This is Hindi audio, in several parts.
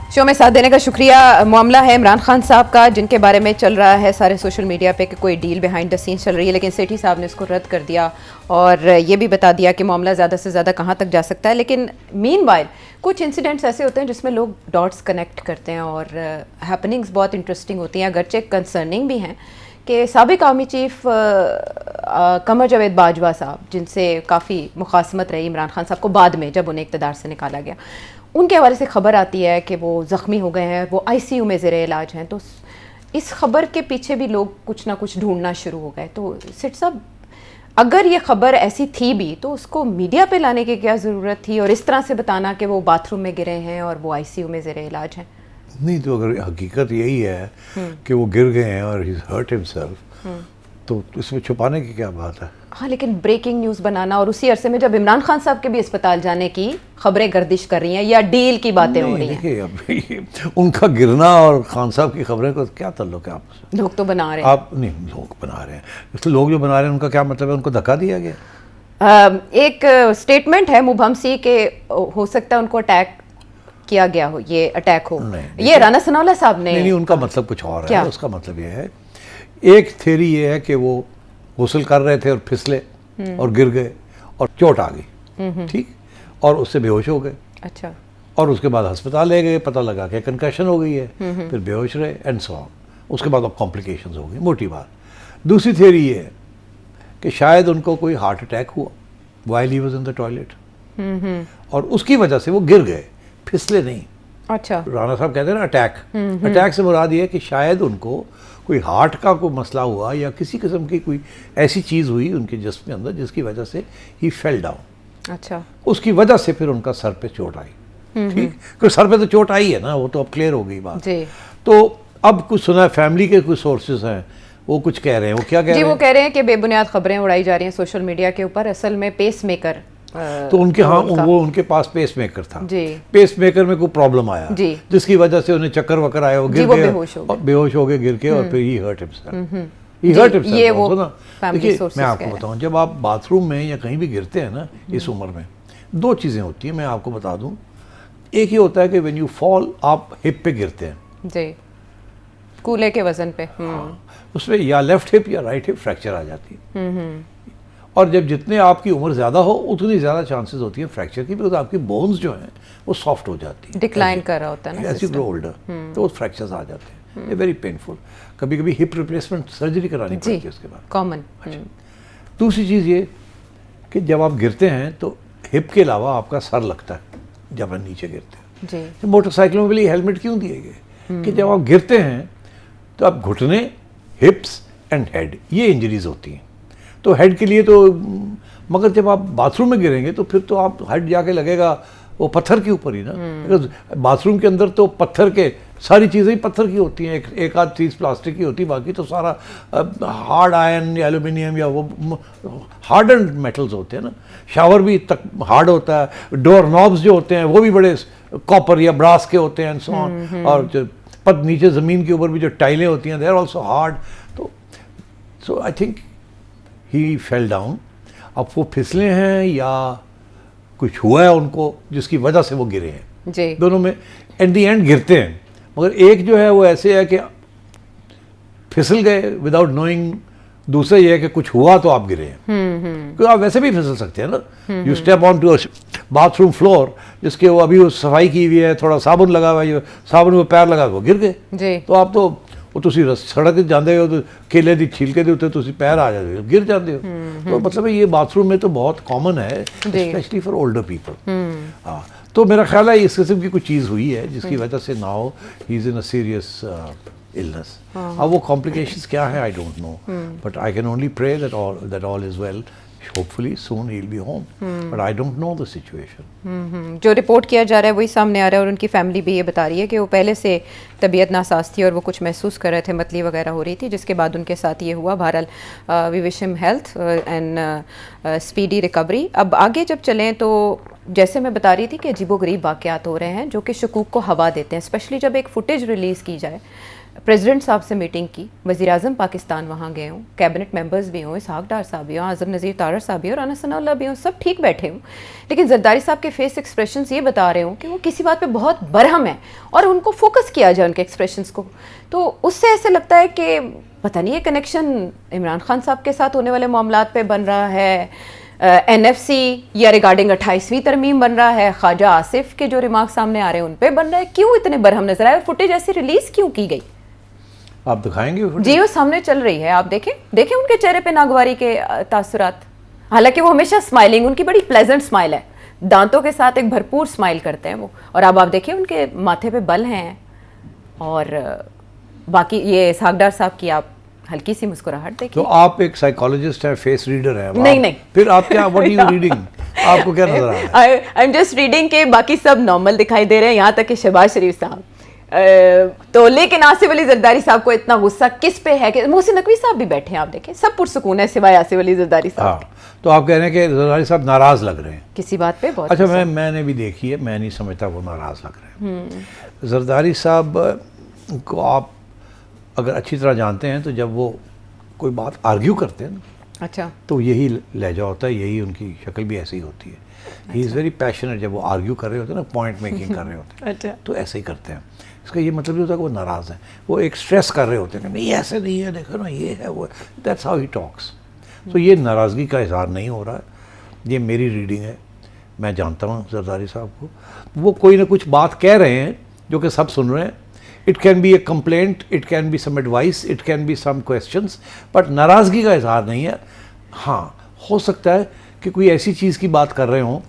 शो में साथ देने का शुक्रिया। मामला है इमरान खान साहब का, जिनके बारे में चल रहा है सारे सोशल मीडिया पे कि कोई डील बिहाइंड द सीन्स चल रही है, लेकिन सेठी साहब ने इसको रद्द कर दिया और ये भी बता दिया कि मामला ज़्यादा से ज़्यादा कहाँ तक जा सकता है। लेकिन मीनवाइल कुछ इंसिडेंट्स ऐसे होते हैं जिसमें लोग डॉट्स कनेक्ट करते हैं और हैपनिंग्स बहुत इंटरेस्टिंग होती हैं, अगरचे कंसर्निंग भी हैं कि साबिक आर्मी चीफ कमर जावेद बाजवा साहब, जिनसे काफ़ी मुखासमत रही इमरान खान साहब को बाद में जब उन्हें इक़्तिदार से निकाला गया, उनके हवाले से खबर आती है कि वो ज़ख्मी हो गए हैं, वो आईसीयू में ज़ेरे इलाज हैं। तो इस खबर के पीछे भी लोग कुछ ना कुछ ढूंढना शुरू हो गए। तो सेठ साहब, अगर ये खबर ऐसी थी भी तो उसको मीडिया पे लाने की क्या ज़रूरत थी, और इस तरह से बताना कि वो बाथरूम में गिरे हैं और वो आईसीयू में ज़ेरे इलाज हैं? नहीं, तो अगर हकीकत यही है कि वो गिर गए हैं और ही हर्ट हिमसेल्फ, तो इसमें छुपाने की क्या बात है? हाँ, लेकिन ब्रेकिंग न्यूज़ बनाना, और उसी अरसे में जब इमरान खान साहब के भी अस्पताल जाने की खबरें गर्दिश कर रही हैं या डील की बातें हो रही हैं। देखिए, अब उनका गिरना और खान साहब की खबरें को क्या ताल्लुक है आपस में? लोग तो बना रहे हैं। आप नहीं, लोग बना रहे हैं, इसलिए लोग जो बना रहे हैं उनका क्या मतलब है? उनको धक्का दिया गया? एक स्टेटमेंट है मुबहम सी के हो सकता है उनको अटैक किया गया हो, ये अटैक हो। ये राना सनाउल्लाह साहब ने नहीं, उनका मतलब कुछ और क्या? है। उसका मतलब ये है, एक थ्योरी ये है कि वो गुस्ल कर रहे थे और फिसले और गिर गए और चोट आ गई, ठीक, और उससे बेहोश हो गए। अच्छा। और उसके बाद अस्पताल ले गए, पता लगा कि कंकशन हो गई है, फिर बेहोश रहे एंड सो ऑन। उसके बाद अब कॉम्प्लिकेशंस हो गई, मोटी बात। दूसरी थ्योरी ये है कि शायद उनको कोई हार्ट अटैक हुआ while he was in the toilet, और उसकी वजह से वो गिर गए, फिसले नहीं। अच्छा। राणा साहब कहते हैं ना अटैक, अटैक से मुराद ये है कि शायद उनको कोई हार्ट का कोई मसला हुआ या किसी किस्म की कोई ऐसी चीज़ हुई उनके जिस्म के अंदर जिसकी वजह से ही फेल डाउन। अच्छा। उसकी वजह से फिर उनका सर पे चोट आई, ठीक, क्योंकि सर पे तो चोट आई है ना, वो तो अब क्लियर हो गई बात जी। तो अब कुछ सुना है, फैमिली के कुछ सोर्सेज हैं, वो कुछ कह रहे हैं। वो क्या कह रहे हैं? वो कह रहे हैं कि बेबुनियाद खबरें उड़ाई जा रही हैं सोशल मीडिया के ऊपर, असल में पेस मेकर, तो उनके वो उनके पास पेस मेकर था जी। पेस मेकर में कोई प्रॉब्लम आया जी, जिसकी वजह से उन्हें चक्कर वक्कर आया, वो गिर गए, बेहोश हो गए गिर के, और फिर ही हर्ट हिमसेल्फ। ही हर्ट हिमसेल्फ। देखिए, मैं आपको बताऊं, जब आप बाथरूम में या कहीं भी गिरते हैं ना इस उम्र में, दो चीज़ें होती हैं, मैं आपको बता दूं। एक ये होता है कि व्हेन यू फॉल, आप हिप पे गिरते हैं जी, कूल्हे के वजन पे, उसमें या लेफ्ट हिप या राइट हिप फ्रैक्चर आ जाती है। और जब जितने आपकी उम्र ज़्यादा हो उतनी ज़्यादा चांसेस होती है फ्रैक्चर की, बिकॉज आपकी बोन्स जो हैं वो सॉफ्ट हो जाती है, डिक्लाइन कर रहा होता है ना, एज यू ग्रो ओल्डर, तो वो फ्रैक्चर्स आ जाते हैं, वेरी पेनफुल। कभी कभी हिप रिप्लेसमेंट सर्जरी करानी पड़ती है उसके बाद, कॉमन। दूसरी चीज़ ये कि जब आप गिरते हैं तो हिप के अलावा आपका सर लगता है जब आप नीचे गिरते हैं। तो मोटरसाइकिलों के लिए हेलमेट क्यों दिए गए कि जब आप गिरते हैं तो आप घुटने, हिप्स एंड हेड, ये इंजरीज होती हैं। तो हेड के लिए तो, मगर जब आप बाथरूम में गिरेंगे तो फिर तो आप हेड जाके लगेगा वो पत्थर के ऊपर ही ना, बिकॉज बाथरूम के अंदर तो पत्थर के सारी चीज़ें ही पत्थर की होती हैं, एक आध चीज़ प्लास्टिक की होती है, बाकी तो सारा हार्ड आयरन या एल्यूमिनियम या वो हार्ड एंड मेटल्स होते हैं ना। शावर भी तक हार्ड होता है, डोर नॉब्स जो होते हैं वो भी बड़े कॉपर या ब्रास के होते हैं एंड सो ऑन, और जो नीचे ज़मीन के ऊपर भी जो टाइलें होती हैं, दे आर ऑल्सो हार्ड। तो so I think he fell down. अब वो फिसले हैं या कुछ हुआ है उनको जिसकी वजह से वो गिरे हैं जी। दोनों में एट द एंड गिरते हैं, मगर एक जो है वो ऐसे है कि फिसल गए विदाउट नोइंग, दूसरा ये है कि कुछ हुआ तो आप गिरे हैं। क्योंकि आप वैसे भी फिसल सकते हैं ना, you step on to bathroom floor जिसके वो अभी वो सफाई की हुई है, थोड़ा साबुन लगा हुआ है, साबुन में पैर लगा वो गिर गए, तो आप तो वो तुसी सड़क ते जाते हो तो केले की छिलके के उत्ते तुसी पैर आ जाते हो, गिर जाते हो। तो मतलब ये बाथरूम में तो बहुत कॉमन है, स्पेशली फॉर ओल्डर पीपल। हाँ, तो मेरा ख्याल है इस किस्म की कुछ चीज़ हुई है जिसकी वजह से now he is in a serious illness. अब वो कॉम्प्लिकेशंस क्या है I don't know, but I can only pray that all is well. Hopefully soon he'll be home, but I don't know the situation. जो रिपोर्ट किया जा रहा है वही सामने आ रहा है, और उनकी फैमिली भी ये बता रही है कि वो पहले से तबीयत नासाज थी और वो कुछ महसूस कर रहे थे, मतली वगैरह हो रही थी, जिसके बाद उनके साथ ये हुआ। बहरहाल we wish him health and speedy recovery. अब आगे जब चलें तो जैसे मैं बता रही थी कि अजीबोगरीब वाक़यात हो रहे हैं जो कि शकूक को हवा देते हैं, स्पेशली जब एक फुटेज रिलीज़ की जाए प्रेसिडेंट साहब से मीटिंग की, वज़ीर आज़म पाकिस्तान वहाँ गए हों, कैबिनेट मेंबर्स भी हों, इसहाक डार साहब भी हों, आज़म नज़ीर तारड़ साहब भी हों, राना सनाउल्लाह भी हों, सब ठीक बैठे हों, लेकिन जरदारी साहब के फेस एक्सप्रेशंस ये बता रहे हों कि वो किसी बात पे बहुत बरहम है और उनको फोकस किया जाए उनके एक्सप्रेशंस को, तो उससे ऐसे लगता है कि पता नहीं ये कनेक्शन इमरान खान साहब के साथ होने वाले मामलात पे बन रहा है, NFC या रिगार्डिंग 28वीं तरमीम बन रहा है, ख्वाजा आसिफ के जो रिमार्क सामने आ रहे हैं उन पे बन रहा है, क्यों इतने बरहम नजर आए, फुटेज ऐसी रिलीज क्यों की गई? आप दिखाएंगे जी वो सामने चल रही है, आप देखें उनके चेहरे पे नागवारी के तासुरात, हालांकि वो हमेशा स्माइलिंग, उनकी बड़ी प्लेजेंट स्माइल है, दांतों के साथ एक भरपूर स्माइल करते हैं वो, और अब आप देखिए उनके माथे पे बल हैं, और बाकी ये इसहाक डार साहब की आप हल्की सी मुस्कुराहट देखिए। तो आप एक साइकोलॉजिस्ट हैं, फेस रीडर हैं? नहीं फिर आप क्या, व्हाट आर यू रीडिंग? आपको क्या नजर आ रहा है? आई एम जस्ट रीडिंग के बाकी सब नॉर्मल दिखाई दे रहे हैं, यहाँ तक कि शहबाज शरीफ साहब, तो लेकिन आसिफ अली जरदारी साहब को इतना गुस्सा किस पे है कि मोहसिन नकवी साहब भी बैठे हैं, आप देखें सब पुरसुकून है सिवाय आसिफ अली जरदारी साहब। हाँ, तो आप कह रहे हैं कि जरदारी साहब नाराज लग रहे हैं किसी बात पे? बहुत अच्छा, मैंने भी देखी है, मैं नहीं समझता वो नाराज लग रहे हैं। जरदारी साहब को आप अगर अच्छी तरह जानते हैं तो जब वो कोई बात आर्ग्यू करते हैं ना, अच्छा, तो यही लहजा होता है, यही उनकी शक्ल भी ऐसी ही होती है। ही इज़ वेरी पैशनेट, जब वो आर्ग्यू कर रहे होते हैं ना, पॉइंट मेकिंग कर रहे होते हैं अच्छा, तो ऐसे ही करते हैं। इसका ये मतलब नहीं होता कि वो नाराज़ हैं, वो एक स्ट्रेस कर रहे होते हैं कि नहीं ऐसे नहीं है, देखो ना ये है वो, दैट्स हाउ ही टॉक्स। तो ये नाराज़गी का इजहार नहीं हो रहा है, ये मेरी रीडिंग है, मैं जानता हूँ जरदारी साहब को, वो कोई ना कुछ बात कह रहे हैं जो कि सब सुन रहे हैं। It can be a complaint, it can be some advice, it can be some questions, but नाराज़गी का इजहार नहीं है। हाँ, हो सकता है कि कोई ऐसी चीज़ की बात कर रहे हों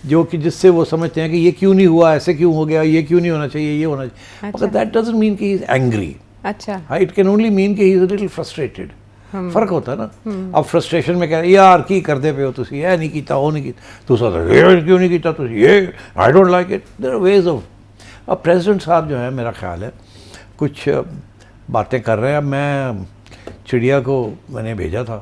जो कि जिससे वो समझते हैं कि ये क्यों नहीं हुआ, ऐसे क्यों हो गया, ये क्यों नहीं होना चाहिए, ये होना चाहिए, मगर दैट डजंट मीन कि ही इज़ एंग्री। अच्छा, हाँ, इट कैन ओनली मीन कि he is a little frustrated. फर्क होता है ना। अब फ्रस्ट्रेशन में कह रहे यार की करते पे हो तुसी, ये नहीं कीता, वो नहीं कीता, दूसरा ये क्यों नहीं कीता तुसी, ये I don't like it, there are ways of. अब प्रेसिडेंट साहब जो है, मेरा ख्याल है कुछ बातें कर रहे हैं। अब मैं चिड़िया को मैंने भेजा था,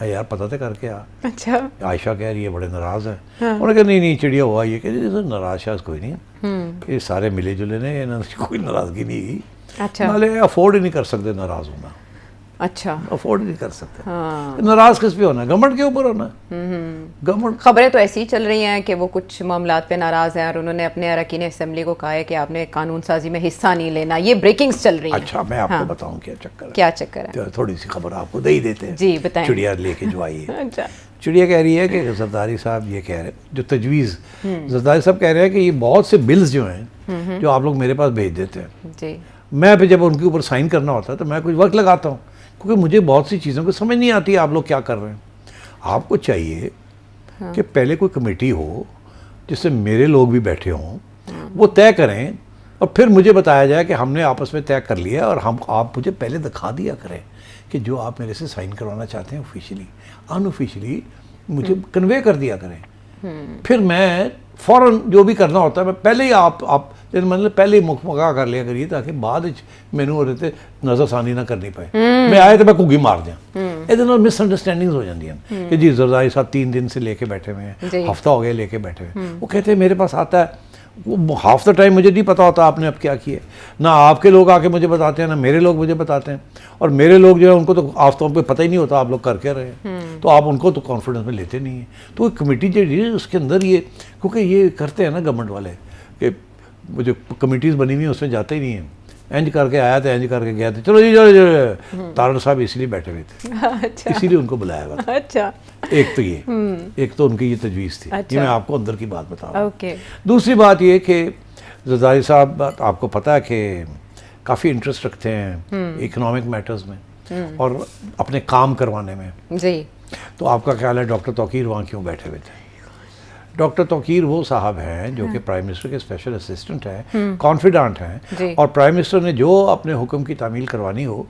यार पता तो करके आ। अच्छा, आयशा कह रही है बड़े नाराज़ है। उन्होंने कहा नहीं चिड़िया हुआ, ये कह रही नाराज शायद कोई नहीं है, ये सारे मिले जुले ने, इन्होंने कोई नाराज़गी नहीं की। अच्छा, नाले अफोर्ड ही नहीं कर सकते नाराज़ होना, अच्छा, अफोर्ड नहीं कर सकते। हाँ, नाराज किस पे होना है? गवर्नमेंट के ऊपर होना है। गवर्नमेंट, खबरें तो ऐसी ही चल रही हैं कि वो कुछ मामलात पे नाराज हैं और उन्होंने अपने अरकान असेंबली को कहा है कि आपने कानून साजी में हिस्सा नहीं लेना, ये ब्रेकिंग्स चल रही हैं। अच्छा, मैं आपको बताऊं क्या चक्कर है? क्या चक्कर है? तो थोड़ी सी खबर आपको दे ही देते हैं। जी बताएं। चिड़िया लेके जो आई है। अच्छा, चिड़िया कह रही है कि जरदारी साहब ये कह रहे, जो तजवीज़ जरदारी साहब कह रहे हैं कि ये बहुत से बिल्स जो हैं जो आप लोग मेरे पास भेज देते हैं, जी, मैं फिर जब उनके ऊपर साइन करना होता है तो मैं कुछ वक्त लगाता हूँ, क्योंकि मुझे बहुत सी चीज़ों को समझ नहीं आती है आप लोग क्या कर रहे हैं। आपको चाहिए कि पहले कोई कमेटी हो जिससे मेरे लोग भी बैठे हों, वो तय करें और फिर मुझे बताया जाए कि हमने आपस में तय कर लिया, और आप मुझे पहले दिखा दिया करें कि जो आप मेरे से साइन करवाना चाहते हैं ऑफिशियली, अनऑफिशियली मुझे कन्वे कर दिया करें। फिर मैं फ़ौरन जो भी करना होता है मैं पहले ही आप मतलब पहले ही मुखमगा कर लिया करिए, ताकि बाद मैनू हो रहे थे नज़रसानी ना करनी पाए। मैं आए तो मैं घुग्गी मार दिया, ये मिसअंडरस्टैंडिंग्स हो जाती हैं कि जी जरदारी साहब 3 दिन से लेके बैठे हुए हैं, हफ्ता हो गया लेके बैठे हुए। वो कहते हैं मेरे पास आता है, वो हाफ द टाइम मुझे नहीं पता होता आपने अब क्या किया, ना आपके लोग आके मुझे बताते हैं ना मेरे लोग मुझे बताते हैं, और मेरे लोग जो है उनको तो आमतौर पे पता ही नहीं होता आप लोग कर क्या रहे हैं, तो आप उनको तो कॉन्फिडेंस में लेते नहीं हैं। तो एक कमेटी जो है उसके अंदर ये, क्योंकि ये करते हैं ना गवर्नमेंट वाले कि वो जो कमेटीज़ बनी हुई हैं उसमें जाते ही नहीं हैं, इंज करके आया था, इंज करके गया था, चलो जी चलो। तारड़ साहब इसलिए बैठे हुए थे, अच्छा, इसीलिए उनको बुलाया हुआ था। अच्छा, एक तो ये, एक तो उनकी ये तजवीज़ थी। अच्छा। ये मैं आपको अंदर की बात बता रहा हूँ। ओके, दूसरी बात ये कि जरदारी साहब आपको पता है कि काफ़ी इंटरेस्ट रखते हैं इकोनॉमिक मैटर्स में और अपने काम करवाने में। जी, तो आपका ख्याल है डॉक्टर तौकीर वहाँ क्यों बैठे हुए थे? डॉक्टर तौकीर वो साहब हैं जो कि प्राइम मिनिस्टर के स्पेशल असिस्टेंट हैं, कॉन्फिडेंट हैं, और प्राइम मिनिस्टर ने जो अपने हुक्म की तामील करवानी हो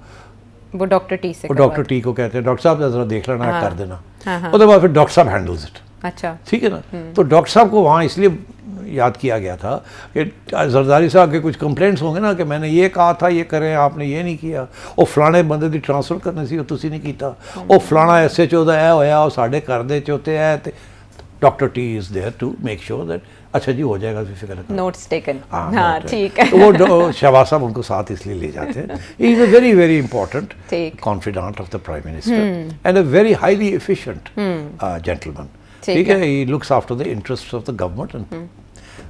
वो डॉक्टर टी से, वो डॉक्टर टी को कहते हैं, डॉक्टर साहब ज़रा देख लेना, कर देना। हाँ, उसके बाद फिर डॉक्टर साहब हैंडल्स इट। अच्छा, ठीक है ना। तो डॉक्टर साहब को वहाँ इसलिए याद किया गया था कि जरदारी साहब के कुछ कंप्लेंट्स होंगे ना कि मैंने ये कहा था ये करें, आपने ये नहीं किया, और फलाने बंदे दी ट्रांसफ़र करनी सी तुसी नहीं कीता, और फलाना ऐसे चौदा है होया और साढ़े घर दे चौथे है। Doctor T is there to make sure that अच्छा जी हो जाएगा, फिक्र ना करो। Notes taken. हाँ हाँ ठीक है। तो वो शहबाज साहब उनको साथ इसलिए ले जाते हैं। He is a very very important confident of the prime minister and a very highly efficient gentleman. ठीक है, he looks after the interest of the government and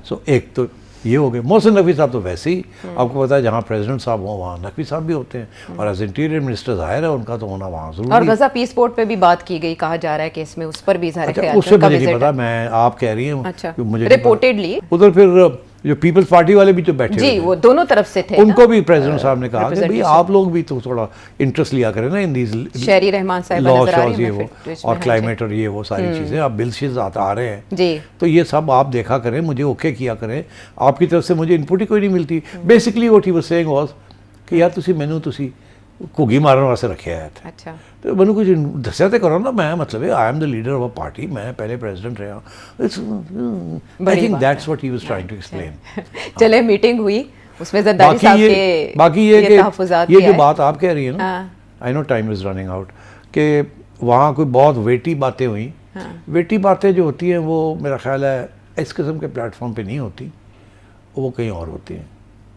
so एक तो ये हो गए। मोहसिन नकवी साहब तो वैसे ही आपको पता है जहाँ प्रेसिडेंट साहब हो वहाँ नकवी साहब भी होते हैं, और एज इंटीरियर मिनिस्टर जाहिर है उनका तो होना वहाँ जरूरी। और गजा पीस पोर्ट पे भी बात की गई, कहा जा रहा है कि इसमें उस पर भी इज़हार ख्याल उससे मुझे नहीं पता, मैं आप कह रही हैं। अच्छा, मुझे रिपोर्टेडली उधर फिर जो पीपल्स पार्टी वाले भी तो बैठे जी, वो दोनों तरफ से थे, उनको भी प्रेसिडेंट साहब ने कहा कि भाई आप लोग भी तो थोड़ा इंटरेस्ट लिया करें ना इन दीज शहरी रहमान साहब लॉ नजर आ रही शॉज, ये हैं वो फिर और क्लाइमेट और ये वो सारी चीज़ें अब बिल शिल्स आ रहे हैं जी, तो ये सब आप देखा करें, मुझे ओके किया करें। आपकी तरफ से मुझे इनपुट ही कोई नहीं मिलती। Basically what he was saying was कि यार तुसी मैनू तुसी घुगी मारन वास्ते रखे है। अच्छा, तो मैंने कुछ दसिया तो करो ना, मैं मतलब I am the leader of a party, मैं पहले प्रेसिडेंट रहा। I think that's what he was trying to explain. चले मीटिंग हुई उसमें जरदारी साहब के बाकी ये तहफ़्फ़ुज़ात ये जो बात आप कह रही है ना, हाँ, I know time is running out, कि वहाँ कोई बहुत वेटी बातें हुई। वेटी बातें जो होती हैं वो मेरा ख्याल है इस किस्म के प्लेटफॉर्म पे नहीं होती, वो कहीं और होती हैं।